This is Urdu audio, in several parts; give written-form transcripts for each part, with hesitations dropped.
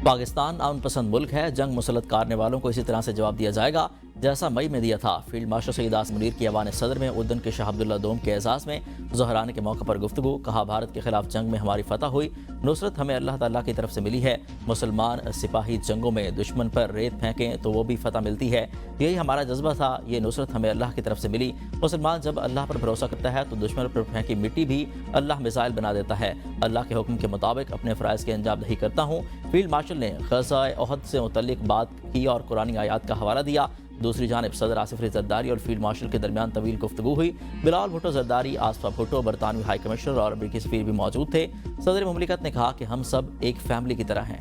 پاکستان امن پسند ملک ہے، جنگ مسلط کرنے والوں کو اسی طرح سے جواب دیا جائے گا جیسا مئی میں دیا تھا۔ فیلڈ مارشل سید آصف منیر کی ایوان صدر میں اردن کے شاہ عبداللہ دوم کے اعزاز میں ظہرانے کے موقع پر گفتگو۔ کہا بھارت کے خلاف جنگ میں ہماری فتح ہوئی، نصرت ہمیں اللہ تعالیٰ کی طرف سے ملی ہے۔ مسلمان سپاہی جنگوں میں دشمن پر ریت پھینکیں تو وہ بھی فتح ملتی ہے، یہی ہمارا جذبہ تھا، یہ نصرت ہمیں اللہ کی طرف سے ملی۔ مسلمان جب اللہ پر بھروسہ کرتا ہے تو دشمن پر پھینکی مٹی بھی اللہ میزائل بنا دیتا ہے۔ اللہ کے حکم کے مطابق اپنے فرائض کی انجام دہی کرتا ہوں۔ فیلڈ مارشل نے غزوہ احد سے متعلق بات کی اور قرآنی آیات کا حوالہ دیا۔ دوسری جانب صدر آصف علی زرداری اور فیلڈ مارشل کے درمیان طویل گفتگو ہوئی۔ بلاول بھٹو زرداری، آصفہ بھٹو، برطانوی ہائی کمشنر اور امریکی سفیر بھی موجود تھے۔ صدر مملکت نے کہا کہ ہم سب ایک فیملی کی طرح ہیں۔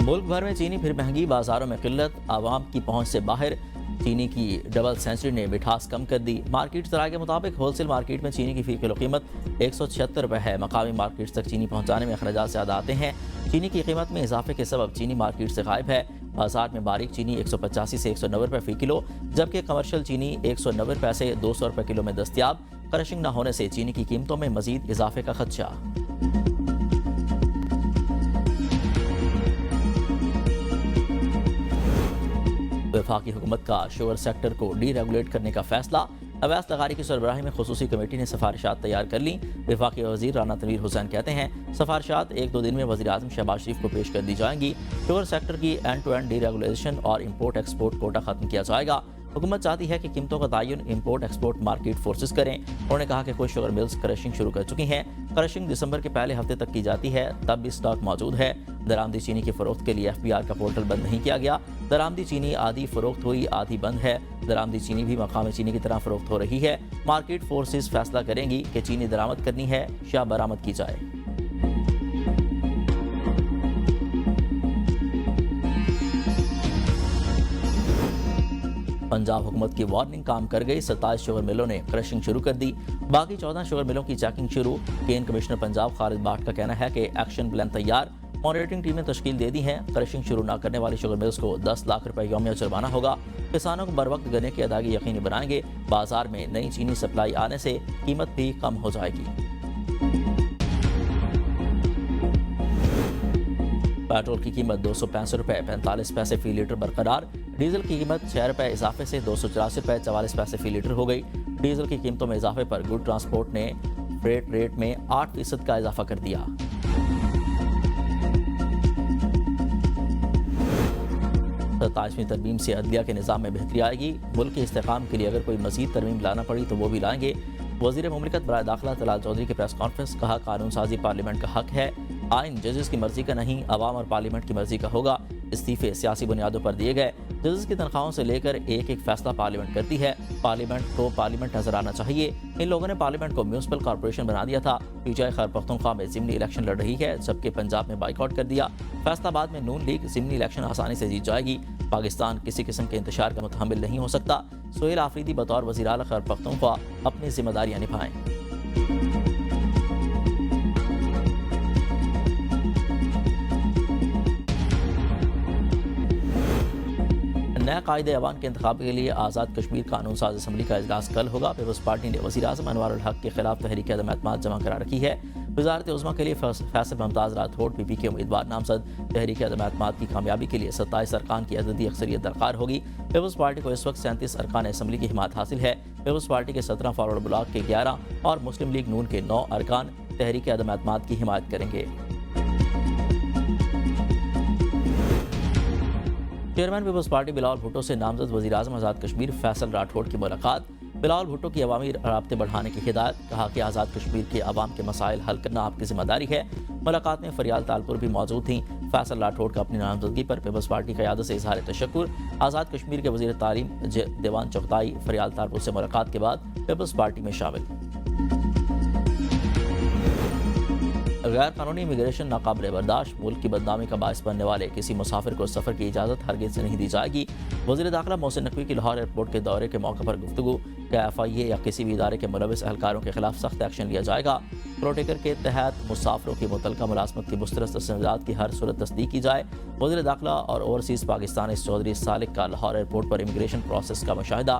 ملک بھر میں چینی پھر مہنگی، بازاروں میں قلت، عوام کی پہنچ سے باہر۔ چینی کی ڈبل سینچری نے مٹھاس کم کر دی۔ مارکیٹ ذرائع کے مطابق ہول سیل مارکیٹ میں چینی کی فی کلو قیمت 176 روپے ہے۔ مقامی مارکیٹ تک چینی پہنچانے میں اخراجات زیادہ آتے ہیں۔ چینی کی قیمت میں اضافے کے سبب چینی مارکیٹ سے غائب ہے۔ بازار میں باریک چینی 185 سے 190 روپے فی کلو، جبکہ کمرشل چینی 190 روپے سے 200 روپے کلو میں دستیاب۔ کرشنگ نہ ہونے سے چینی کی قیمتوں میں مزید اضافے کا خدشہ۔ وفاقی حکومت کا شوگر سیکٹر کو ڈی ریگولیٹ کرنے کا فیصلہ۔ اویس لغاری کی سربراہی میں خصوصی کمیٹی نے سفارشات تیار کر لیں۔ وفاقی وزیر رانا تنویر حسین کہتے ہیں سفارشات 1-2 دن میں وزیر اعظم شہباز شریف کو پیش کر دی جائیں گی۔ شوگر سیکٹر کی end to end deregulation اور امپورٹ ایکسپورٹ کوٹا ختم کیا جائے گا۔ حکومت چاہتی ہے کہ قیمتوں کا تعین امپورٹ ایکسپورٹ مارکیٹ فورسز کریں۔ انہوں نے کہا کہ کچھ شوگر ملز کرشنگ شروع کر چکی ہیں۔ کرشنگ دسمبر کے پہلے ہفتے تک کی جاتی ہے، تب بھی سٹاک موجود ہے۔ درآمدی چینی کی فروخت کے لیے FBR کا پورٹل بند نہیں کیا گیا۔ درآمدی چینی آدھی فروخت ہوئی، آدھی بند ہے۔ درآمدی چینی بھی مقامی چینی کی طرح فروخت ہو رہی ہے۔ مارکیٹ فورسز فیصلہ کریں گی کہ چینی درآمد کرنی ہے یا برآمد کی جائے۔ پنجاب حکومت کی وارننگ کام کر گئی، 27 شوگر ملوں نے کرشنگ شروع کر دی، باقی 14 شوگر ملوں کی چیکنگ شروع۔ کین کمشنر پنجاب خالد باٹ کا کہنا ہے کہ ایکشن پلان تیار، مانیٹرنگ ٹیمیں تشکیل دے دی ہیں۔ کرشنگ شروع نہ کرنے والی شوگر ملز کو 10 لاکھ روپے یومیہ جرمانہ ہوگا۔ کسانوں کو بروقت گنے کی ادائیگی یقینی بنائیں گے۔ بازار میں نئی چینی سپلائی آنے سے قیمت بھی کم ہو جائے گی۔ پیٹرول کی قیمت 265 روپے 45 پیسے فی لیٹر برقرار۔ ڈیزل کی قیمت 6 روپے اضافے سے 284 روپے 44 پیسے فی لیٹر ہو گئی۔ ڈیزل کی قیمتوں میں اضافے پر گڈ ٹرانسپورٹ نے فریٹ ریٹ میں 8% کا اضافہ کر دیا۔ 27ویں ترمیم سے عدلیہ کے نظام میں بہتری آئے گی۔ ملک کے استحکام کے لیے اگر کوئی مزید ترمیم لانا پڑی تو وہ بھی لائیں گے۔ وزیر مملکت برائے داخلہ طلال چودھری کی پریس کانفرنس، کہا قانون سازی پارلیمنٹ کا حق ہے، آئین ججز کی مرضی کا نہیں، عوام اور پارلیمنٹ کی مرضی کا ہوگا۔ استعفے سیاسی بنیادوں پر دیے گئے۔ ججز کی تنخواہوں سے لے کر ایک ایک فیصلہ پارلیمنٹ کرتی ہے۔ پارلیمنٹ کو پارلیمنٹ نظر آنا چاہیے۔ ان لوگوں نے پارلیمنٹ کو میونسپل کارپوریشن بنا دیا تھا۔ PTI خیبر پختونخوا میں ضمنی الیکشن لڑ رہی ہے، جبکہ پنجاب میں بائیکاٹ کر دیا۔ فیصل آباد میں نون لیگ ضمنی الیکشن آسانی سے جیت جائے گی۔ پاکستان کسی قسم کے انتشار کا متحمل نہیں ہو سکتا۔ سہیل آفریدی بطور وزیر اعلیٰ خیبر پختونخوا اپنی ذمہ داریاں نبھائیں۔ نئے قائد ایوان کے انتخاب کے لیے آزاد کشمیر قانون ساز اسمبلی کا اجلاس کل ہوگا۔ پیپلز پارٹی نے وزیر اعظم انوار الحق کے خلاف تحریک عدم اعتماد جمع کرا رکھی ہے۔ وزارت عظمیٰ کے لیے فیصل ممتاز راٹھوڑ PP کے امیدوار نامزد۔ تحریک عدم اعتماد کی کامیابی کے لیے 27 ارکان کی عددی اکثریت درکار ہوگی۔ پیپلز پارٹی کو اس وقت 37 ارکان اسمبلی کی حمایت حاصل ہے۔ پیپلز پارٹی کے 17 فارورڈ بلاک کے 11 اور مسلم لیگ نون کے 9 ارکان تحریک عدم اعتماد کی حمایت کریں گے۔ چیئرمین پیپلز پارٹی بلاول بھٹو سے نامزد وزیر اعظم آزاد کشمیر فیصل راٹھوڑ کی ملاقات۔ بلاول بھٹو کی عوامی رابطے بڑھانے کی ہدایت، کہا کہ آزاد کشمیر کے عوام کے مسائل حل کرنا آپ کی ذمہ داری ہے۔ ملاقات میں فریال تالپور بھی موجود تھیں۔ فیصل راٹھوڑ کا اپنی نامزدگی پر پیپلز پارٹی قیادت سے اظہار تشکر۔ آزاد کشمیر کے وزیر تعلیم دیوان چغتائی فریال تالپور سے ملاقات کے بعد پیپلز پارٹی میں شامل۔ غیر قانونی امیگریشن ناقابل برداشت، ملک کی بدنامی کا باعث بننے والے کسی مسافر کو سفر کی اجازت ہرگز نہیں دی جائے گی۔ وزیر داخلہ محسن نقوی کی لاہور ایئرپورٹ کے دورے کے موقع پر گفتگو، کہ FIA یا کسی بھی ادارے کے ملوث اہلکاروں کے خلاف سخت ایکشن لیا جائے گا۔ پروٹیکر کے تحت مسافروں کی متعلقہ ملازمت کی مسترد تسلسلات کی ہر صورت تصدیق کی جائے۔ وزیر داخلہ اور اوورسیز پاکستانی چودھری سالک کا لاہور ایئرپورٹ پر امیگریشن پروسیس کا مشاہدہ۔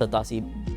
87